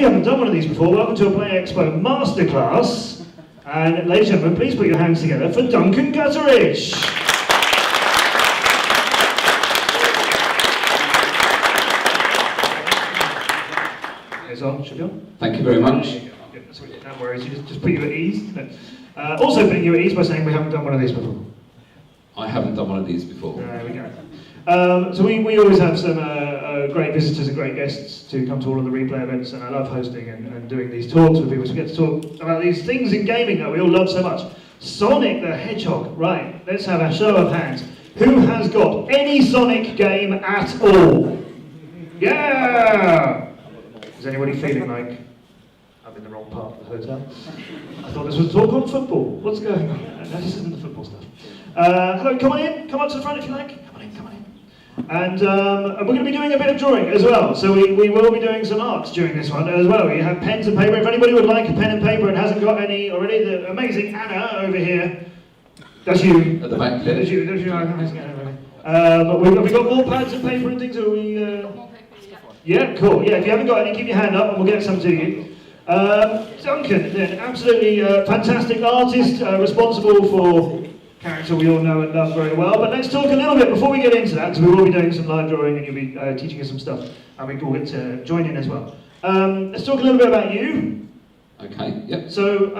We haven't done one of these before. Welcome to a Play Expo Masterclass. And ladies and gentlemen, please put your hands together for Duncan Gutteridge. It's on, should be on. Thank you very much. No worries, you just put you at ease. Also putting you at ease by saying we haven't done one of these before. I haven't done one of these before. There we go. So we always have some great visitors and great guests to come to all of the replay events, and I love hosting and doing these talks with people. So we get to talk about these things in gaming that we all love so much. Sonic the Hedgehog. Right, let's have a show of hands. Who has got any Sonic game at all? Yeah! Is anybody feeling like I'm in the wrong part of the hotel? I thought this was a talk on football. What's going on? No, this isn't the football stuff. Hello, come on in. Come up to the front if you like. Come on in, come on in. And we're going to be doing a bit of drawing as well. So we will be doing some art during this one as well. You have pens and paper. If anybody would like a pen and paper and hasn't got any already, the amazing Anna over here. That's you. At the back there. That's you. Amazing Anna. But we've got more pads and paper and things. Are we? Yeah, cool. Yeah, if you haven't got any, keep your hand up and we'll get some to you. Duncan, then, absolutely fantastic artist, responsible for character we all know and love very well. But let's talk a little bit before we get into that, because we will be doing some live drawing and you'll be teaching us some stuff, and we will get to join in as well. Let's talk a little bit about you. Okay. Yep. So,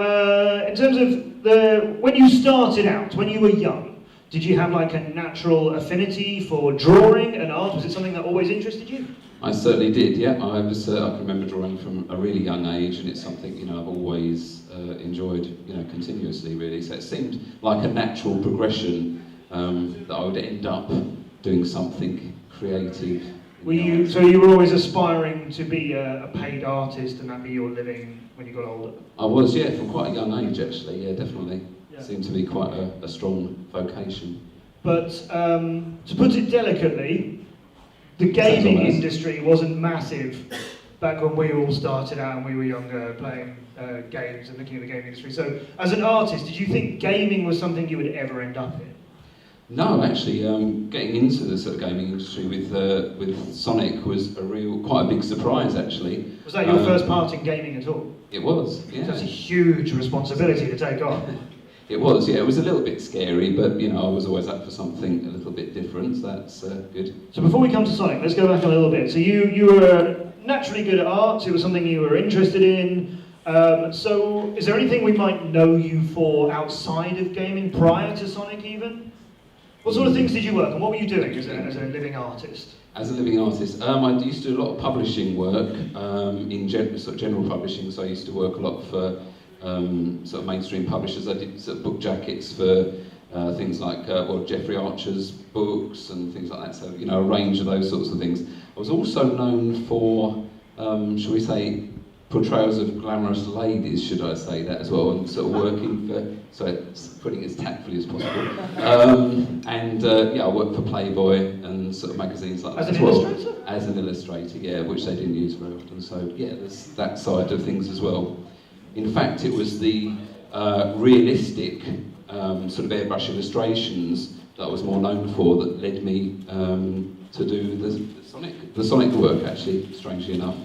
in terms of when you started out, when you were young, did you have like a natural affinity for drawing and art? Was it something that always interested you? I certainly did. Yeah, I can remember drawing from a really young age, and it's something I've always enjoyed continuously really. So it seemed like a natural progression that I would end up doing something creative. So you were always aspiring to be a paid artist, and that be your living when you got older? I was, yeah, from quite a young age actually. Yeah, definitely. Yeah. Seemed to be quite a strong vocation. But to put it delicately, the gaming industry wasn't massive back when we all started out and we were younger, playing games and looking at the gaming industry. So, as an artist, did you think gaming was something you would ever end up in? No, actually, getting into the sort of gaming industry with Sonic was quite a big surprise, actually. Was that your first part in gaming at all? It was, yeah. That's a huge responsibility to take on. It was, yeah. It was a little bit scary, but I was always up for something a little bit different. So that's good. So before we come to Sonic, let's go back a little bit. So you were naturally good at art. It was something you were interested in. So is there anything we might know you for outside of gaming, prior to Sonic even? What sort of things did you work on? What were you doing as a living artist? As a living artist, I used to do a lot of publishing work in general publishing. So I used to work a lot for sort of mainstream publishers. I did sort of book jackets for things like Jeffrey Archer's books and things like that. So a range of those sorts of things. I was also known for, shall we say, portrayals of glamorous ladies, should I say that as well, and sort of working for, putting it as tactfully as possible. I worked for Playboy and sort of magazines like that as well. As an illustrator? As an illustrator, yeah, which they didn't use very often. So yeah, there's that side of things as well. In fact, it was the realistic sort of airbrush illustrations that I was more known for that led me to do the Sonic work, actually, strangely enough.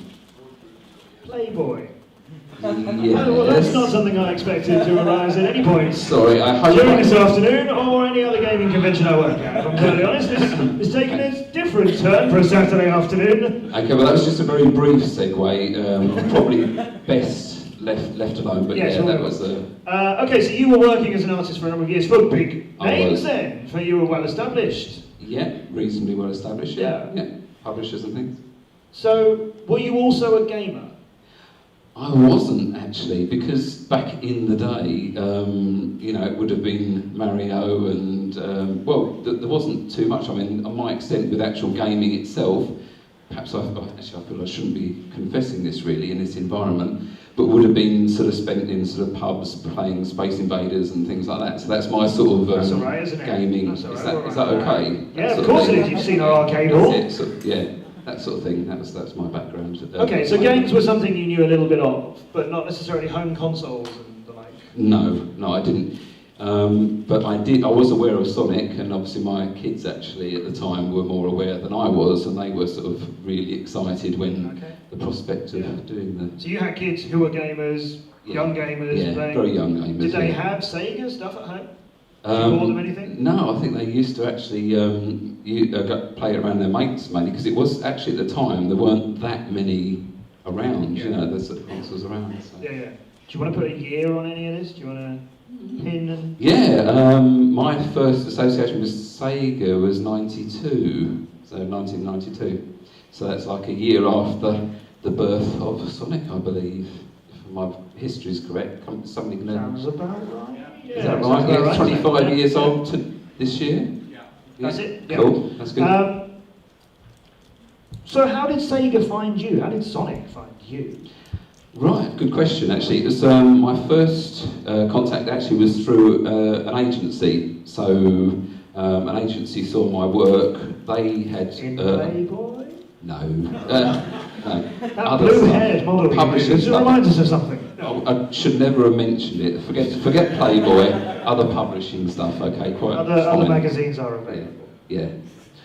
Playboy. Yes. Well, that's not something I expected to arise at any point. Sorry, I hope during this afternoon or any other gaming convention I work at. If I'm totally honest, it's taken a different turn for a Saturday afternoon. Okay, well that was just a very brief segue. Probably best left alone. But yes, that was. Okay, so you were working as an artist for a number of years for big names then. So you were well established. Yeah, reasonably well established. Yeah, publishers and things. So were you also a gamer? I wasn't actually, because back in the day, it would have been Mario and, there wasn't too much. I mean, on my extent with actual gaming itself, perhaps I feel I shouldn't be confessing this really in this environment, but would have been sort of spent in sort of pubs playing Space Invaders and things like that. So that's my sort of that's all right, isn't it? Gaming. Is that okay? Yeah, of course it is. You've seen our arcade hall. Yeah. That sort of thing. That's my background. Okay, so games were something you knew a little bit of, but not necessarily home consoles and the like. No, I didn't. But I was aware of Sonic, and obviously my kids actually at the time were more aware than I was, and they were sort of really excited when the prospect of doing the... So you had kids who were gamers, young gamers? Yeah, very young gamers. Did they have Sega stuff at home? Did you bought them anything? No, I think they used to actually play it around their mates mainly, because it was actually at the time there weren't that many around, you know, the sort of consoles around. So. Yeah, yeah. Do you want to put a year on any of this? Do you want to pin? And... Yeah, my first association with Sega was 92, so 1992. So that's like a year after the birth of Sonic, I believe, if my history is correct. Somebody can sounds about right. Is that right? Yeah, right. 25 years old this year? Yeah. That's it? Yeah. Cool, that's good. So how did Sega find you? How did Sonic find you? Right, good question actually. It was, my first contact actually was through an agency. So an agency saw my work. They had... In Playboy? No. No. That blue-haired model publishers. It reminds us of something. I should never have mentioned it. Forget Playboy. Other publishing stuff. Okay, quite. Other magazines are available. Yeah.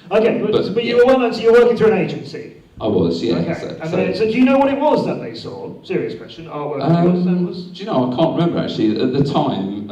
Okay, but you were so you're working through an agency. I was, yeah. Okay. So do you know what it was that they saw? Serious question. Artwork. Do you know? I can't remember actually. At the time,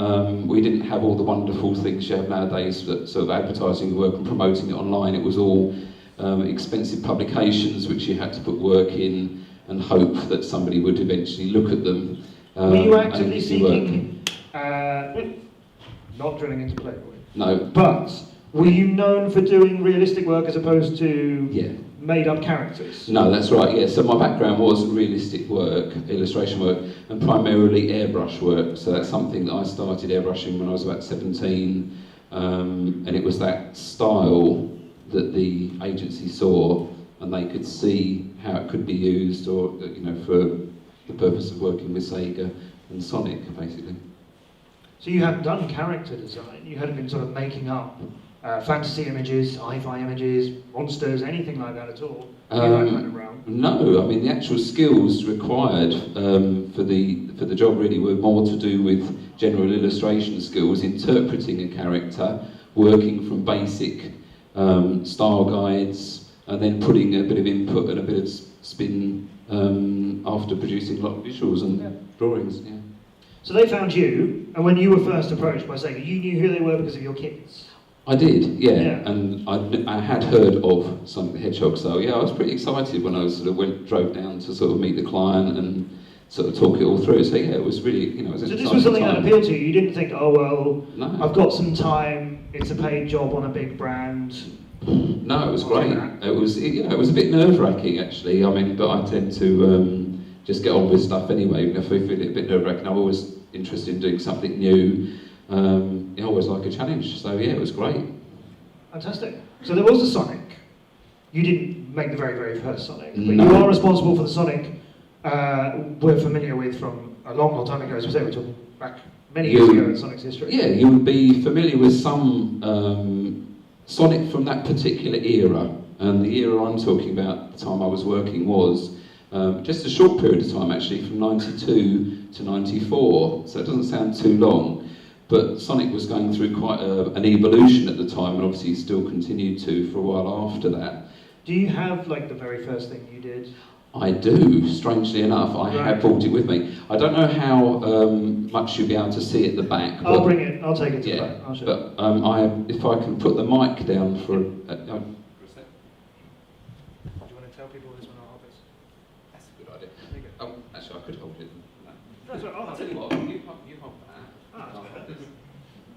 we didn't have all the wonderful things you have nowadays, that sort of advertising work and promoting it online. It was all expensive publications which you had to put work in and hope that somebody would eventually look at them. Were you actively seeking, not drilling into Playboy? No. But were you known for doing realistic work as opposed to made-up characters? No, that's right, yeah. So my background was realistic work, illustration work, and primarily airbrush work. So that's something that I started airbrushing when I was about 17, and it was that style that the agency saw, and they could see how it could be used, or you know, for the purpose of working with Sega and Sonic, basically. So you hadn't done character design. You hadn't been sort of making up fantasy images, sci-fi images, monsters, anything like that at all. That kind of realm. No, I mean the actual skills required for the job really were more to do with general illustration skills, interpreting a character, working from basic style guides, and then putting a bit of input and a bit of spin after producing a lot of visuals and drawings. Yeah. So they found you, and when you were first approached by Sega, you knew who they were because of your kids. I did, yeah. And I had heard of Sonic the Hedgehog, so yeah, I was pretty excited when I drove down to sort of meet the client and sort of talk it all through. So yeah, it was really, you know, it was an So this was something that appealed to you. You didn't think, oh well, no. I've got some time. It's a paid job on a big brand. No, it was great. It was, you know, it was a bit nerve-wracking actually. I mean, but I tend to just get on with stuff anyway. Even if I feel it a bit nerve-wracking, I'm always interested in doing something new. I always like a challenge. So yeah, it was great. Fantastic. So there was the Sonic. You didn't make the very, very first Sonic, but No. you are responsible for the Sonic we're familiar with from a long, long time ago. As we say, we're talking back many years ago in Sonic's history. Yeah, you would be familiar with some Sonic from that particular era. And the era I'm talking about, the time I was working, was just a short period of time actually, from 92 to 94. So it doesn't sound too long. But Sonic was going through quite an evolution at the time, and obviously still continued to for a while after that. Do you have like the very first thing you did? I do, strangely enough. I have brought it with me. I don't know how much you'll be able to see at the back. I'll bring it, I'll take it to the back. I'll show but if I can put the mic down for a do you want to tell people this one our office? That's a good idea. Oh, actually I could hold it. No. That's right, I'll tell you what, you hold that. That's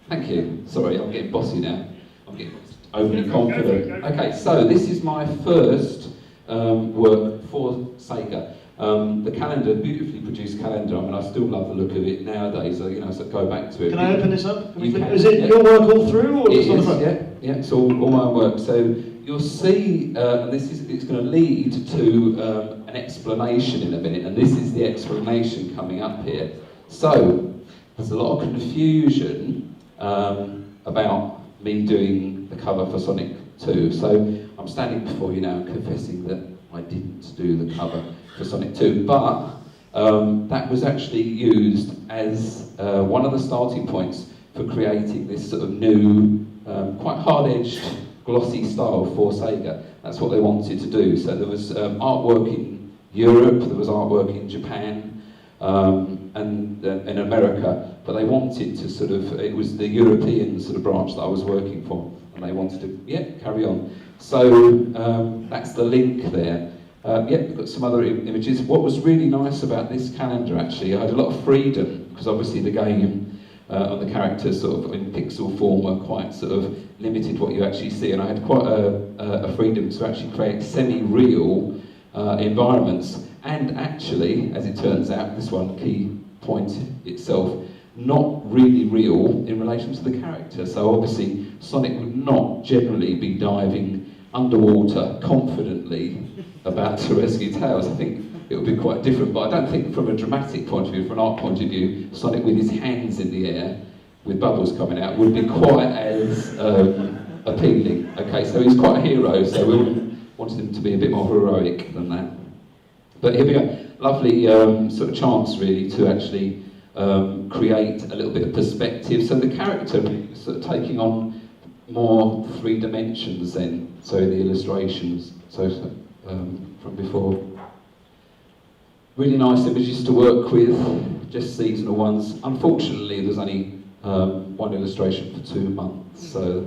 Thank you. Sorry, I'm getting bossy now. I'm getting overly confident. Okay, so this is my first work for Sega. The calendar, beautifully produced calendar. I mean, I still love the look of it nowadays. So, you know, so go back to it. Can I open this up? Is it your work all through, or just on the front? Yeah, it's all my work. So you'll see, it's going to lead to an explanation in a minute, and this is the explanation coming up here. So there's a lot of confusion about me doing the cover for Sonic 2. So I'm standing before you now confessing that I didn't do the cover for Sonic 2, but that was actually used as one of the starting points for creating this sort of new, quite hard-edged, glossy style for Sega. That's what they wanted to do. So there was artwork in Europe, there was artwork in Japan, and in America, but they wanted to sort of, it was the European sort of branch that I was working for, and they wanted to, carry on. So that's the link there. We've got some other images. What was really nice about this calendar, actually, I had a lot of freedom, because obviously the game and the characters sort of in pixel form are quite sort of limited what you actually see, and I had quite a freedom to actually create semi-real environments, and actually, as it turns out, this one key point itself, not really real in relation to the character. So obviously Sonic would not generally be diving underwater confidently about to rescue Tails. I think it would be quite different, but I don't think from a dramatic point of view, from an art point of view, Sonic with his hands in the air with bubbles coming out would be quite as appealing. Okay, so he's quite a hero, so we wanted him to be a bit more heroic than that. But here we go, lovely sort of chance really to actually create a little bit of perspective. So the character sort of taking on more 3 dimensions then, so in the illustrations, from before. Really nice images to work with, just seasonal ones. Unfortunately, there's only one illustration for 2 months, so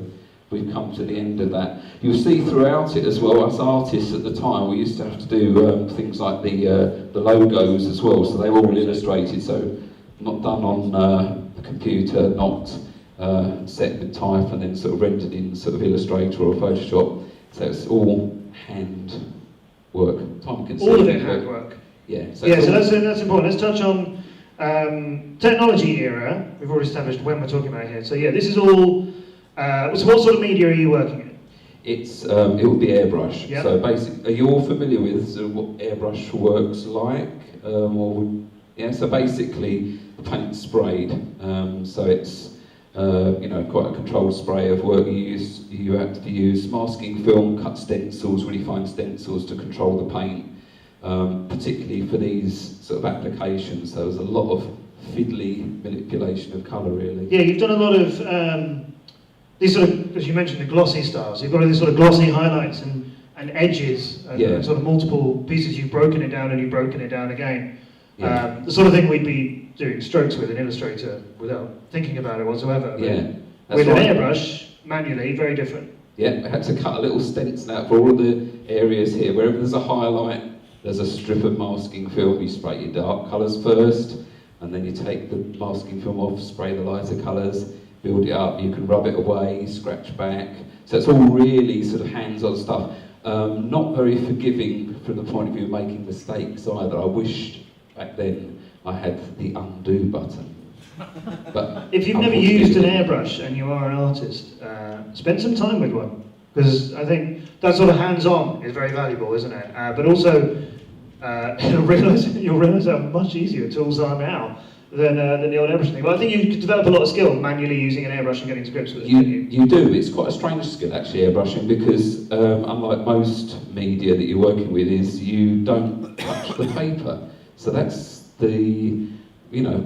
we've come to the end of that. You'll see throughout it as well, as artists at the time, we used to have to do things like the logos as well, so they were all illustrated, so not done on the computer, not set with type and then sort of rendered in sort of Illustrator or Photoshop, so it's all hand work, time consuming. All of it hand work? Yeah. So that's important. Let's touch on technology era. We've already established when we're talking about here. So yeah, this is all, so what sort of media are you working in? It's, it would be airbrush. Yep. So basically, are you all familiar with sort of what airbrush works like? So basically, the paint's sprayed. So it's, quite a controlled spray of work. You have to use masking film, cut stencils, really fine stencils to control the paint. Particularly for these sort of applications, so there's a lot of fiddly manipulation of colour, really. Yeah, you've done a lot of these sort of, as you mentioned, the glossy styles. You've got all these sort of glossy highlights and edges, and sort of multiple pieces. You've broken it down and you've broken it down again. Yeah. The sort of thing we'd be doing strokes with in Illustrator without thinking about it whatsoever. Yeah, with an airbrush, manually, very different. Yeah, I had to cut a little stencil out for all of the areas here. Wherever there's a highlight, there's a strip of masking film. You spray your dark colours first, and then you take the masking film off, spray the lighter colours, build it up. You can rub it away, scratch back. So it's all really sort of hands-on stuff. Not very forgiving from the point of view of making mistakes either. I wished back then I had the undo button. But if you've never used an airbrush and you are an artist, spend some time with one, because I think that sort of hands-on is very valuable, isn't it? But also, you'll realise how much easier tools are now than the old airbrush thing. But I think you could develop a lot of skill manually using an airbrush and getting to grips with it. You do. It's quite a strange skill actually, airbrushing, because unlike most media that you're working with, is you don't touch the paper. So that's the,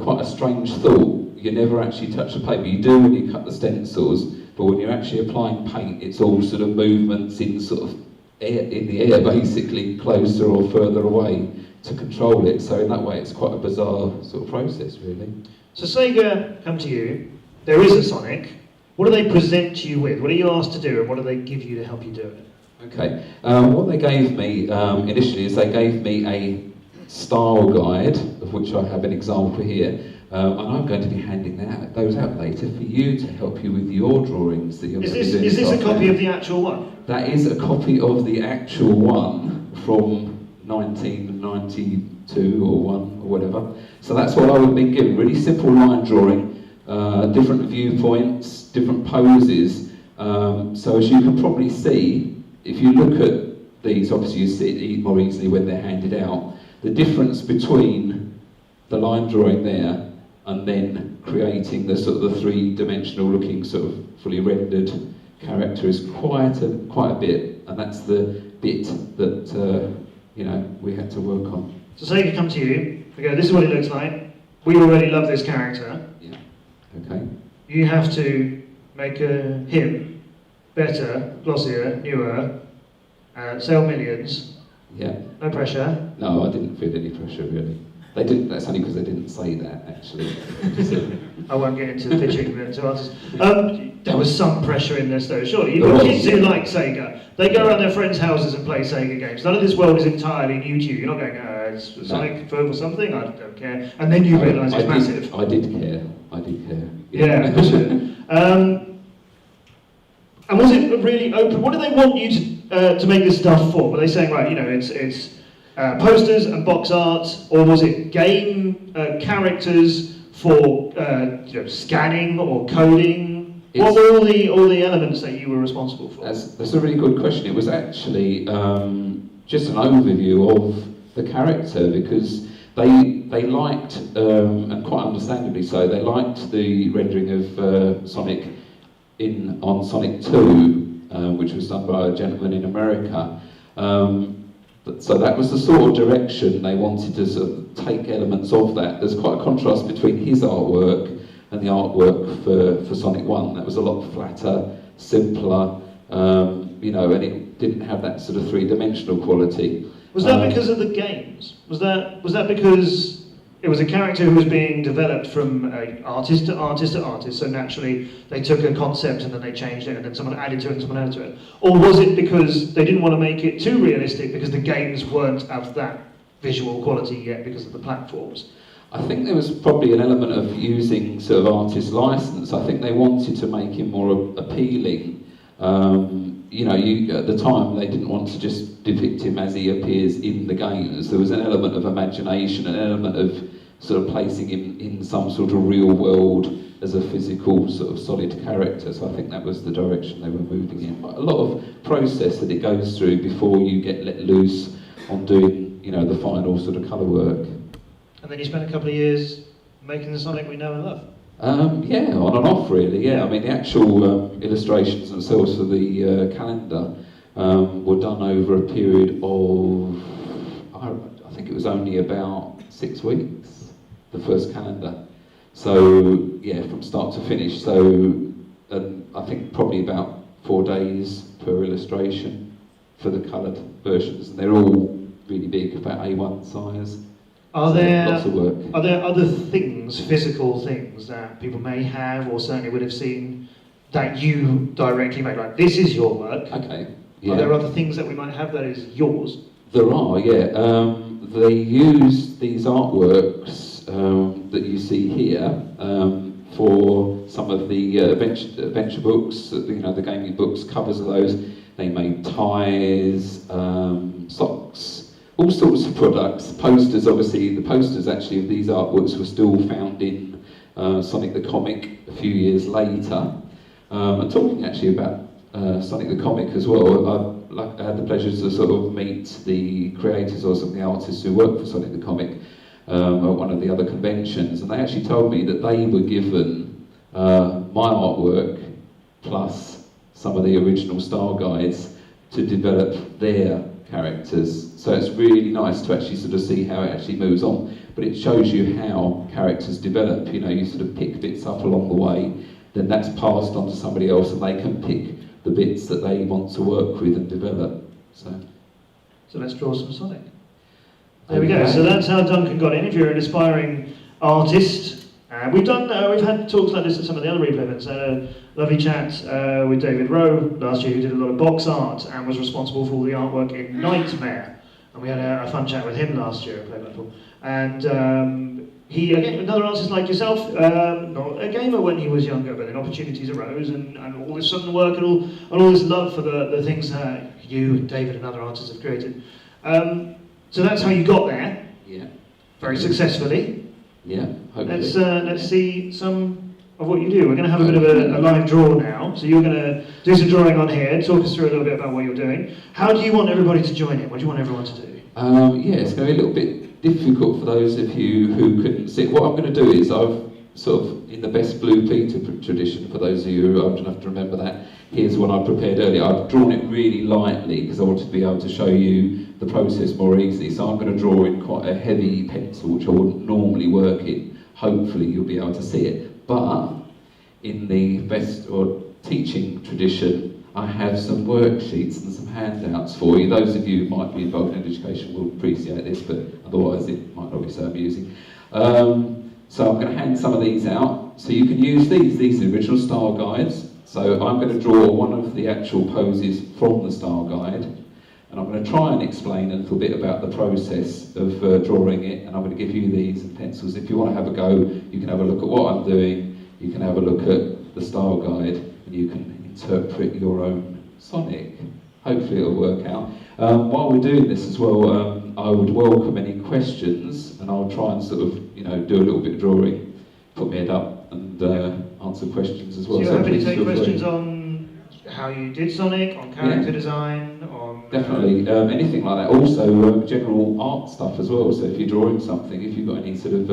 quite a strange thought. You never actually touch the paper. You do when you cut the stencils, but when you're actually applying paint, it's all sort of movements in sort of air, in the air, basically closer or further away to control it. So in that way, it's quite a bizarre sort of process, really. So Sega come to you. There is a Sonic. What do they present to you with? What are you asked to do, and what do they give you to help you do it? Okay. What they gave me initially is they gave me a style guide, of which I have an example here, and I'm going to be handing those out later for you to help you with your drawings that you're going to be doing. Is this a copy of the actual one? That is a copy of the actual one from 1992 or 1 or whatever. So that's what I would be given. Really simple line drawing, different viewpoints, different poses. So as you can probably see, if you look at these, obviously you see it more easily when they're handed out. The difference between the line drawing there and then creating the sort of the 3-dimensional looking sort of fully rendered character is quite a bit, and that's the bit that we had to work on. So Sega come to you, we go, this is what it looks like. We already love this character. Yeah. Okay. you have to make him better, glossier, newer, sell millions. Yeah. No pressure. No, I didn't feel any pressure really. They didn't. That's only because they didn't say that actually. I won't get into the pitching to artists. There was some pressure in this though, surely. You've There got was, kids who like Sega. They go around their friends' houses and play Sega games. None of this world is entirely new to you. You're not going, it's Sonic or something, I don't care. And then you realise it's massive. I did care. I did care. Yeah, of course you did. And was it really open? What did they want you to make this stuff for? Were they saying, right, it's posters and box art, or was it game characters for scanning or coding? What were all the elements that you were responsible for? That's a really good question. It was actually just an overview of the character, because they liked, and quite understandably so, they liked the rendering of Sonic on Sonic 2, which was done by a gentleman in America. So that was the sort of direction they wanted to sort of take elements of that. There's quite a contrast between his artwork and the artwork for Sonic 1. That was a lot flatter, simpler, and it didn't have that sort of three-dimensional quality. Was that because of the games? Was that because it was a character who was being developed from artist to artist to artist, so naturally they took a concept and then they changed it and then someone added to it and someone added to it? Or was it because they didn't want to make it too realistic because the games weren't of that visual quality yet because of the platforms? I think there was probably an element of using sort of artist license. I think they wanted to make him more appealing. At the time they didn't want to just depict him as he appears in the games. There was an element of imagination, an element of sort of placing him in some sort of real world as a physical sort of solid character. So I think that was the direction they were moving in. But a lot of process that it goes through before you get let loose on doing, the final sort of colour work. And then you spent a couple of years making the Sonic we know and love. Yeah, on and off really, yeah. I mean, the actual illustrations themselves for the calendar were done over a period of, I think it was only about 6 weeks, the first calendar. So, yeah, from start to finish. So, I think probably about 4 days per illustration for the coloured versions. And they're all really big, about A1 size. Are there other things, physical things, that people may have or certainly would have seen that you directly made? Like, this is your work. Okay. Yeah. Are there other things that we might have that is yours? There are, yeah. They use these artworks that you see here for some of the adventure books, the gaming books, covers of those. They made ties, socks, all sorts of products, posters. Obviously the posters actually of these artworks were still found in Sonic the Comic a few years later. And talking actually about Sonic the Comic as well, I had the pleasure to sort of meet the creators or some of the artists who work for Sonic the Comic at one of the other conventions, and they actually told me that they were given my artwork plus some of the original style guides to develop their characters. So it's really nice to actually sort of see how it actually moves on, but it shows you how characters develop. You sort of pick bits up along the way, then that's passed on to somebody else and they can pick the bits that they want to work with and develop. So let's draw some Sonic. There we go. So that's how Duncan got in. If you're an aspiring artist, we've had talks like this at some of the other replay events. A lovely chat with David Rowe last year, who did a lot of box art and was responsible for all the artwork in Nightmare. And we had a fun chat with him last year at Blackpool. And he, again, another artist like yourself, not a gamer when he was younger, but then opportunities arose and all this sudden work and all this love for the things that you, David, and other artists have created. So that's how you got there. Yeah. Very successfully. Yeah, hopefully. Let's see some of what you do. We're going to have a bit of a live draw now. So you're going to do some drawing on here, talk us through a little bit about what you're doing. How do you want everybody to join in? What do you want everyone to do? Yeah, it's going to be a little bit difficult for those of you who couldn't see. What I'm going to do is I've sort of, in the best Blue Peter tradition, for those of you who don't have to remember that, here's one I prepared earlier. I've drawn it really lightly because I wanted to be able to show you the process more easily. So I'm going to draw in quite a heavy pencil, which I wouldn't normally work in. Hopefully you'll be able to see it. But in the best or teaching tradition, I have some worksheets and some handouts for you. Those of you who might be involved in education will appreciate this, but otherwise it might not be so amusing. So I'm going to hand some of these out, so you can use these. These are the original style guides. So I'm going to draw one of the actual poses from the style guide, and I'm going to try and explain a little bit about the process of drawing it, and I'm going to give you these and pencils. If you want to have a go, you can have a look at what I'm doing, you can have a look at the style guide, and you can interpret your own Sonic. Hopefully it'll work out. While we're doing this as well, I would welcome any questions, and I'll try and sort of, do a little bit of drawing, put my head up, and answer questions as well. So you're happy to take questions on how you did Sonic, on character design, on... Definitely, anything like that. Also, general art stuff as well. So if you're drawing something, if you've got any sort of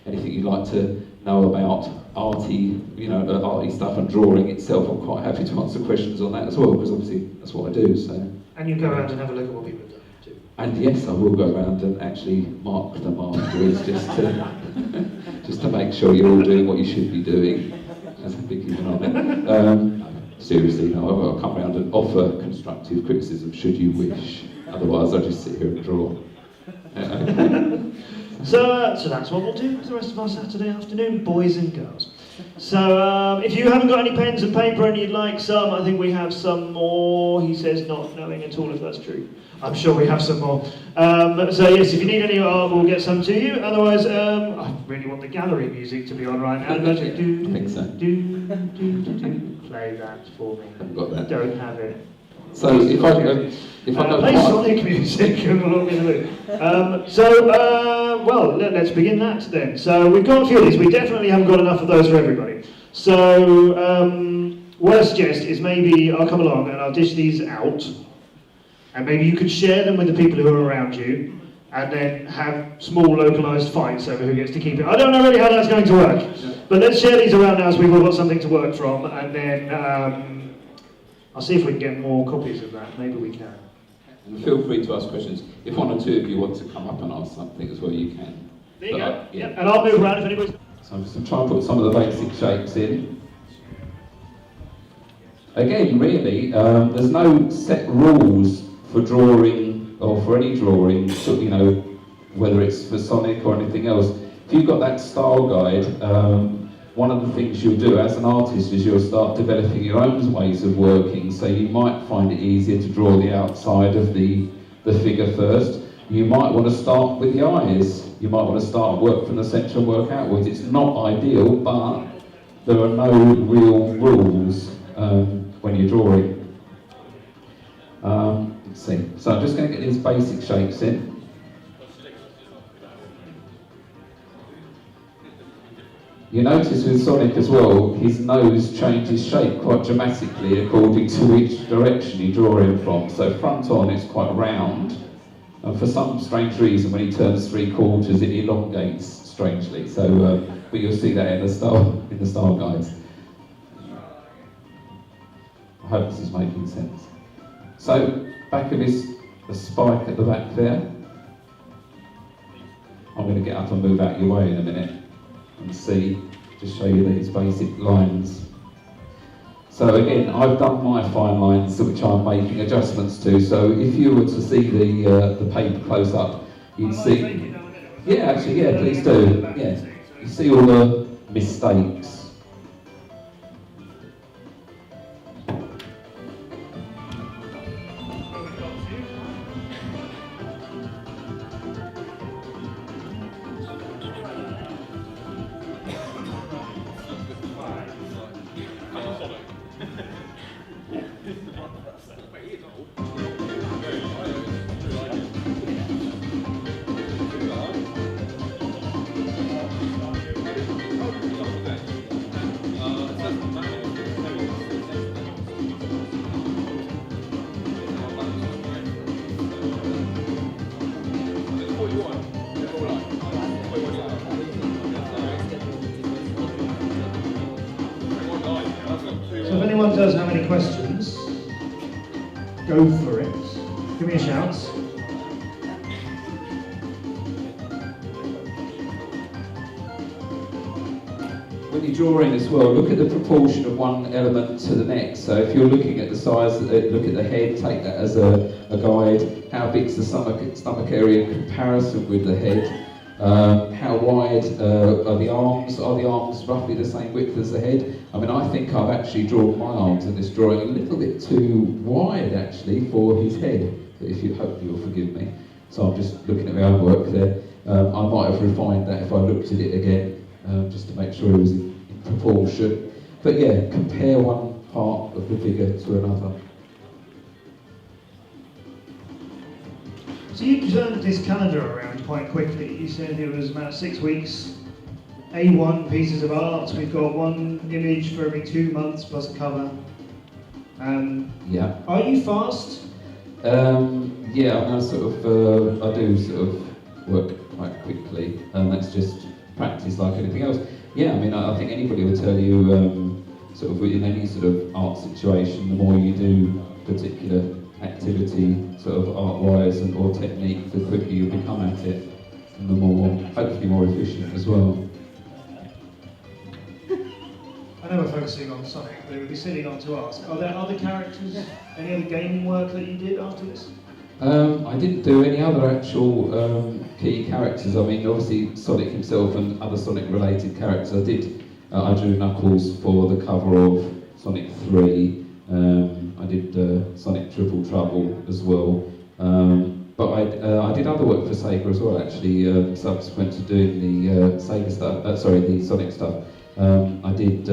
anything you'd like to know about arty, arty stuff and drawing itself, I'm quite happy to answer questions on that as well, because obviously that's what I do. So. And you go around and have a look at what people have done too. And yes, I will go around and actually mark them afterwards, just to make sure you're all doing what you should be doing. As a big even on it. Seriously, no, I'll come around and offer constructive criticism should you wish. Otherwise, I'll just sit here and draw. So that's what we'll do for the rest of our Saturday afternoon, boys and girls. So if you haven't got any pens and paper and you'd like some, I think we have some more. He says not knowing at all if that's true. I'm sure we have some more. So yes, if you need any, we'll get some to you. Otherwise, I really want the gallery music to be on right now. I think so. Play that for me. Haven't got that. Don't have it. So if I go play Sonic music and we'll all be in the mood. Well, let's begin that then. So we've got a few of these. We definitely haven't got enough of those for everybody. So what I suggest is maybe I'll come along and I'll dish these out, and maybe you could share them with the people who are around you, and then have small localised fights over who gets to keep it. I don't know really how that's going to work, but let's share these around now so we've all got something to work from, and then I'll see if we can get more copies of that. Maybe we can. And feel free to ask questions. If one or two of you want to come up and ask something as well, you can. There you go. Yeah. And I'll move around if anybody's... So I'm just going to try and put some of the basic shapes in. Again, really, there's no set rules for drawing or for any drawing, so, whether it's for Sonic or anything else. If you've got that style guide, one of the things you'll do as an artist is you'll start developing your own ways of working. So you might find it easier to draw the outside of the figure first. You might want to start with the eyes. You might want to start work from the centre and work outwards. It's not ideal, but there are no real rules when you're drawing. Let's see. So I'm just going to get these basic shapes in. You notice with Sonic as well, his nose changes shape quite dramatically according to which direction you draw him from. So front on it's quite round, and for some strange reason when he turns 3/4 it elongates strangely. So, but you'll see that in the style guides. I hope this is making sense. So back of his the spike at the back there. I'm going to get up and move out your way in a minute. And see, just show you these basic lines. So again, I've done my fine lines which I'm making adjustments to, so if you were to see the paper close up, you'd see... Yeah, actually, yeah, please do. Yeah, you see all the mistakes. So if anyone does have any questions, go for it. Give me a shout. when you're drawing as well, look at the proportion of one element to the next. So if you're looking at the size, look at the head, take that as a guide. How big's the stomach area in comparison with the head? How wide are the arms? Are the arms roughly the same width as the head? I mean, I think I've actually drawn my arms in this drawing a little bit too wide actually for his head. But if you hope you'll forgive me. So I'm just looking at my own work there. I might have refined that if I looked at it again, just to make sure it was in proportion. But yeah, compare one part of the figure to another. So you turned this calendar around quite quickly. You said it was about 6 weeks, A1 pieces of art. We've got one image for every 2 months plus a cover. Yeah. Are you fast? Yeah, I do sort of work quite quickly, and that's just practice like anything else. Yeah, I mean, I think anybody would tell you, sort of in any sort of art situation, the more you do particular activity, sort of art-wise or technique, the quicker you become at it, and the more, hopefully more efficient as well. I know we're focusing on Sonic, but it would be silly not to ask. Are there other characters, any other gaming work that you did after this? I didn't do any other actual key characters. I mean, obviously Sonic himself and other Sonic-related characters. I drew Knuckles for the cover of Sonic 3. I did Sonic Triple Trouble as well. But I did other work for Sega as well, actually, subsequent to doing the Sega stuff. The Sonic stuff. I did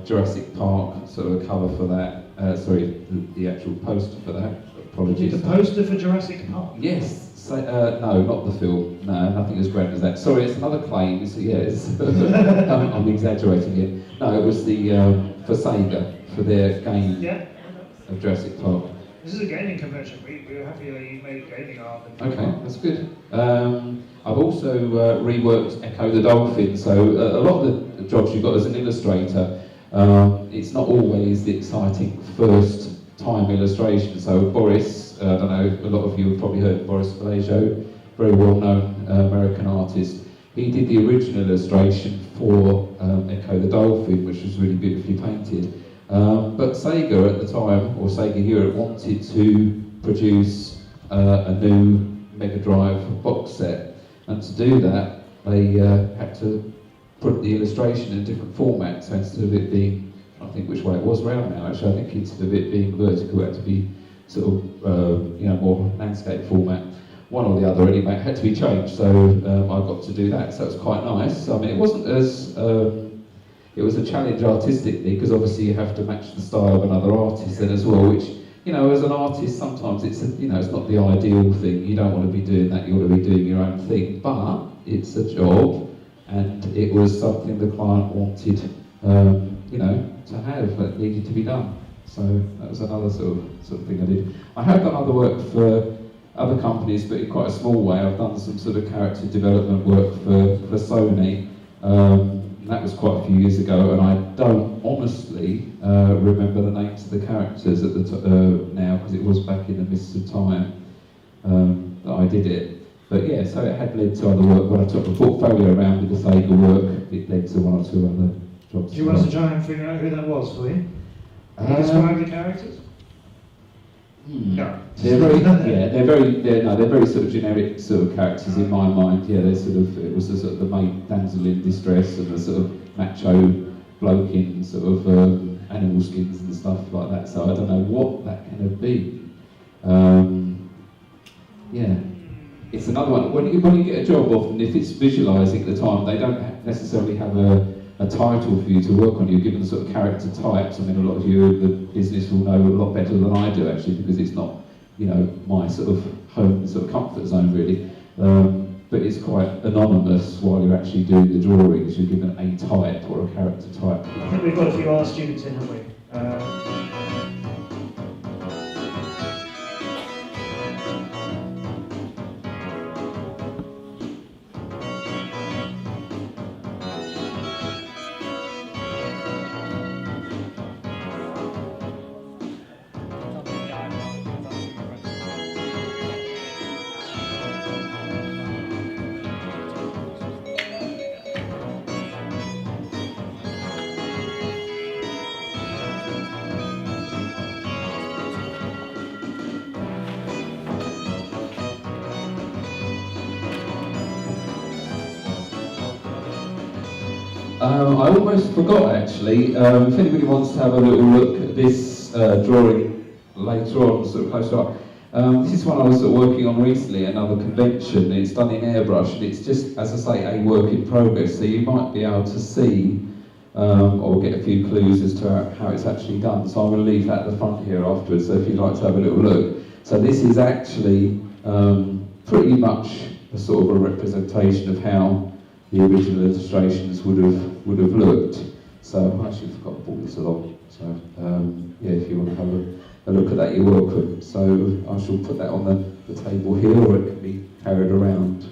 Jurassic Park, sort of a cover for that. The actual poster for that. Apologies. The poster for Jurassic Park? Yes. No, not the film. No, nothing as grand as that. Sorry, it's another claim. I'm exaggerating here. No, it was the for Sega, for their game of Jurassic Park. This is a gaming convention. We were happy that you made gaming art. Okay, that's good. I've also reworked Echo the Dolphin, so a lot of the jobs you've got as an illustrator, it's not always the exciting first time illustration. So Boris, I don't know, a lot of you have probably heard of Boris Vallejo, very well-known American artist. He did the original illustration for Echo the Dolphin, which was really beautifully painted. But Sega at the time, or Sega Europe, wanted to produce a new Mega Drive box set, and to do that, they had to put the illustration in a different format. So instead of it being, I think which way it was round now, actually, I think instead of it being vertical, it had to be sort of, more landscape format. One or the other, anyway, it had to be changed, so I got to do that, so it was quite nice. I mean, it wasn't as, it was a challenge artistically, because obviously you have to match the style of another artist then as well, which, as an artist, sometimes it's, it's not the ideal thing. You don't want to be doing that, you want to be doing your own thing, but it's a job, and it was something the client wanted, to have, that needed to be done. So that was another sort of thing I did. I have done other work for other companies, but in quite a small way. I've done some sort of character development work for Sony. That was quite a few years ago, and I don't honestly remember the names of the characters at the now, because it was back in the midst of time that I did it. But yeah, so it had led to other work. When I took the portfolio around with the Sega work, it led to one or two other jobs. Do you want us to try and figure out who that was for you? Can you describe the characters? No. They're very sort of generic sort of characters in my mind. Yeah, they're sort of, it was the sort of the main damsel in distress and the sort of macho bloke in sort of animal skins and stuff like that. So I don't know what that can have been. Yeah, it's another one. When you get a job, often if it's visualising at the time, they don't necessarily have a title for you to work on. You're given sort of character types. I mean, a lot of you in the business will know a lot better than I do, actually, because it's not, my sort of home, sort of comfort zone, really. But it's quite anonymous while you're actually doing the drawings. You're given a type or a character type. I think we've got a few art students in, haven't we? I almost forgot actually. If anybody wants to have a little look at this drawing later on, sort of closer up. This is one I was sort of working on recently at another convention. It's done in airbrush and it's just, as I say, a work in progress. So you might be able to see or get a few clues as to how it's actually done. So I'm going to leave that at the front here afterwards. So if you'd like to have a little look. So this is actually pretty much a sort of a representation of how the original illustrations would have looked. So I actually forgot to bring this along. So yeah, if you want to have a look at that, you're welcome. So I shall put that on the table here, or it can be carried around.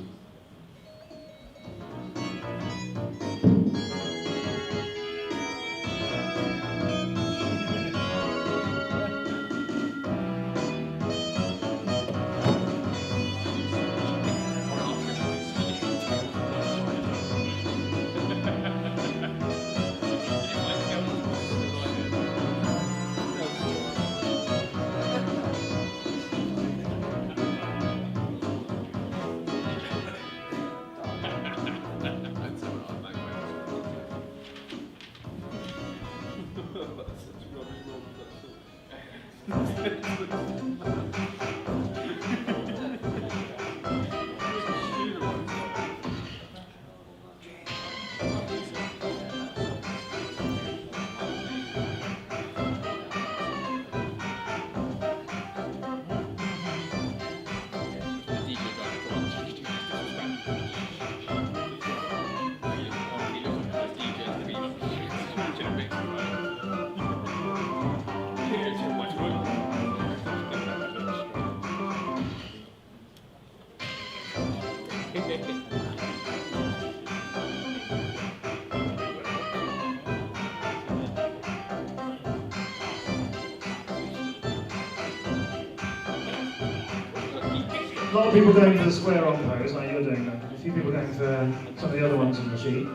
A lot of people going for the square on pose, like you're doing, Duncan. A few people going for some of the other ones in the sheet.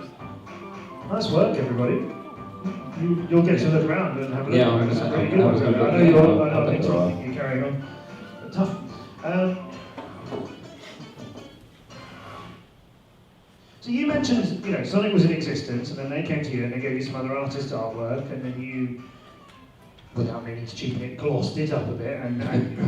Nice work, everybody. You'll get to look around and have a look. Yeah, It's a pretty good one. I know you're interrupting you, carrying on. But tough. So you mentioned, Sonic was in existence, and then they came to you and they gave you some other artist artwork, and then you, without meaning to cheapen it, glossed it up a bit and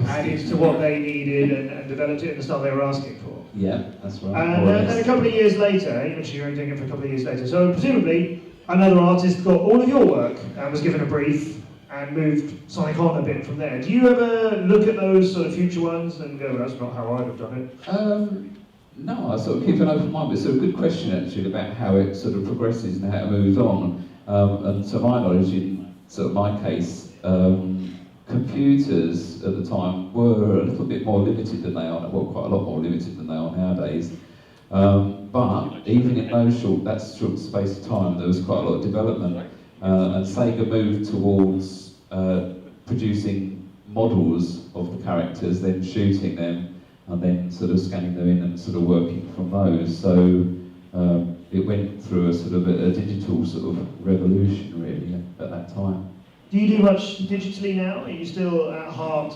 added to what they needed and developed it in the style they were asking for. Yeah, that's right. And then a couple of years later, you mentioned you were doing it for a couple of years later, so presumably another artist got all of your work and was given a brief and moved Sonic on a bit from there. Do you ever look at those sort of future ones and go, well, that's not how I'd have done it? No, I sort of keep an open mind, but it's a good question actually about how it sort of progresses and how it moves on. And to my knowledge, in sort of my case, computers at the time were a little bit more limited than they are, well, quite a lot more limited than they are nowadays. But even in that short space of time, there was quite a lot of development. And Sega moved towards producing models of the characters, then shooting them, and then sort of scanning them in and sort of working from those. So it went through a sort of a digital sort of revolution really at that time. Do you do much digitally now? Are you still at heart,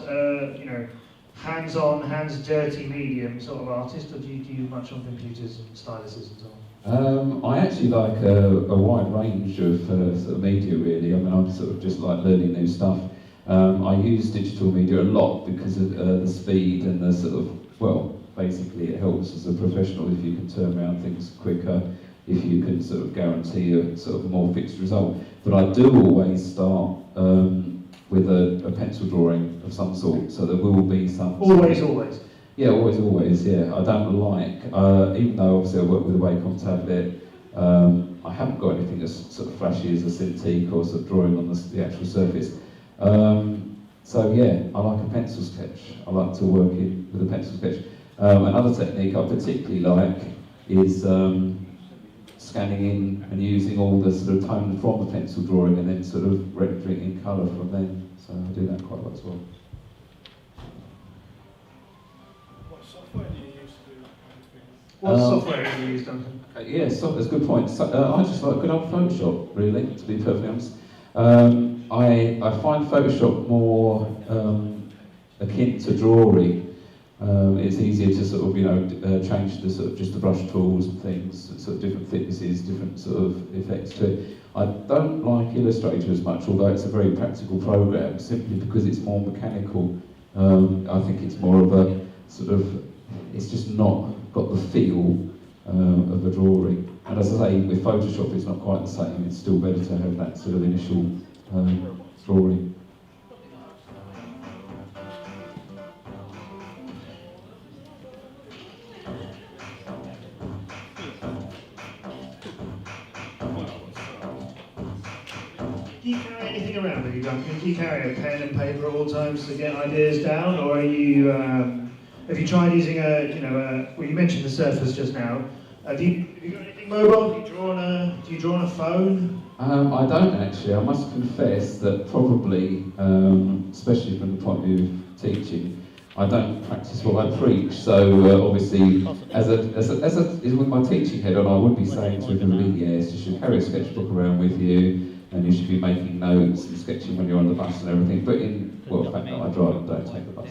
hands-on, hands-dirty medium sort of artist, or do you do much on computers and styluses and so on? I actually like a wide range of sort of media really. I mean, I'm sort of just like learning new stuff. I use digital media a lot because of the speed and the sort of, well, basically it helps as a professional if you can turn around things quicker, if you can sort of guarantee a sort of more fixed result. But I do always start with a pencil drawing of some sort, so there will be some... Always? Yeah, always, yeah. I don't like, even though obviously I work with a Wacom tablet, I haven't got anything as sort of flashy as a Cintiq or sort of drawing on the actual surface. So yeah, I like a pencil sketch. I like to work with a pencil sketch. Another technique I particularly like is scanning in and using all the sort of tone from the pencil drawing and then sort of rendering in colour from them. So I do that quite a lot as well. What software do you use to do that kind of thing? What software do you use, Duncan? Yeah, that's a good point. So, I just like good old Photoshop, really, to be perfectly honest. I find Photoshop more akin to drawing It's easier to sort of, change the sort of just the brush tools and things, sort of different thicknesses, different sort of effects to it. I don't like Illustrator as much, although it's a very practical program, simply because it's more mechanical. I think it's more of a sort of, it's just not got the feel of a drawing. And as I say, with Photoshop it's not quite the same, it's still better to have that sort of initial drawing. Do you carry anything around with you, Duncan? Do you carry a pen and paper at all times to get ideas down, or are you? Have you tried using well, you mentioned the Surface just now. Have you got anything mobile? Do you draw on a phone? I don't actually. I must confess that probably, especially from the point of view of teaching, I don't practice what I preach. So obviously, as with my teaching head on, I would be saying to everybody, yes, you should carry a sketchbook around with you, and you should be making notes and sketching when you're on the bus and everything. But the fact that I drive and don't take the bus.